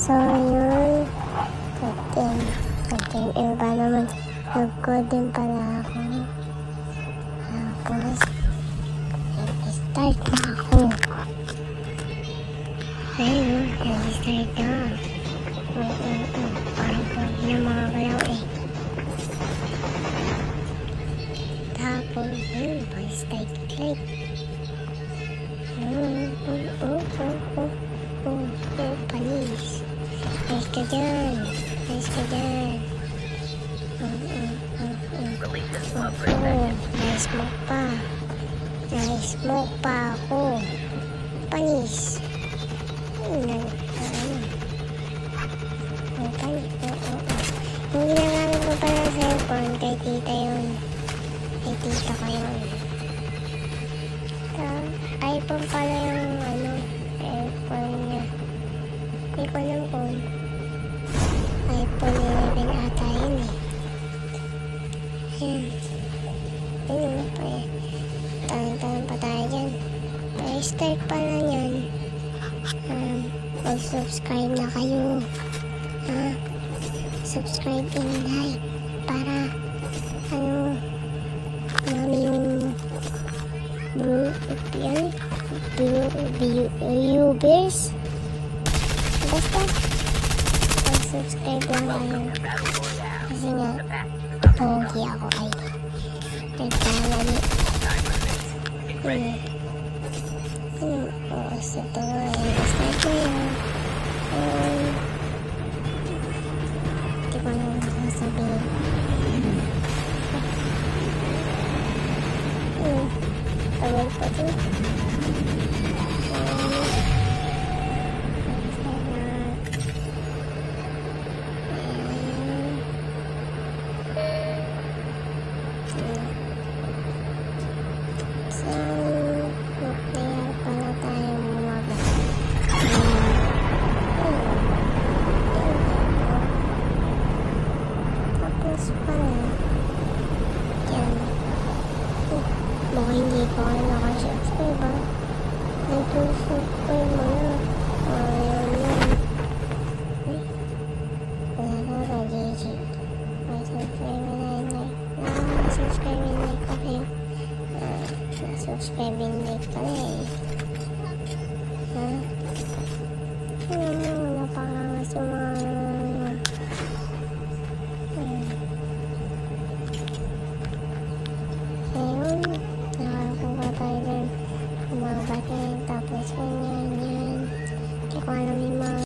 So, yun. Nag-game ba naman? Nag-code din pala ako. Tapos, nag-start na ako. Ayun, nag-start na. Parang pogi na mga galaw eh. Tapos, yun, pag-start click. Panis. Nice ka dyan. Nice ka dyan. Nice smoke pa. Nice smoke pa ako. Panis. Panis. Yung ginagamit mo pala sa cellphone, kay tita yun. Kay tita ko yun. iPhone pala yung iPhone niya. Hindi ko alam kung iPhone 11 ata yun eh. Ayan. Ayun pa eh. Tahan pa tayo dyan. Pa-start pala yan. Mag-subscribe na kayo. Subscribe and like para marami yung viewers. Basta mag-subscribe lang kayo kasi nga pogi ako ay nagkamali. So ito nga start na yan. Hindi ko lang sasabihin. Tagal pa ito. Baka hindi pa kayo nakasubscribe ba? Nag-subscribe mo na. Ayaw yan. Wala ka ba, JJ? Subscribe and like. Subscribe and like pa kayo. Subscribe and like pala eh. Ano mo, napakangas yung mga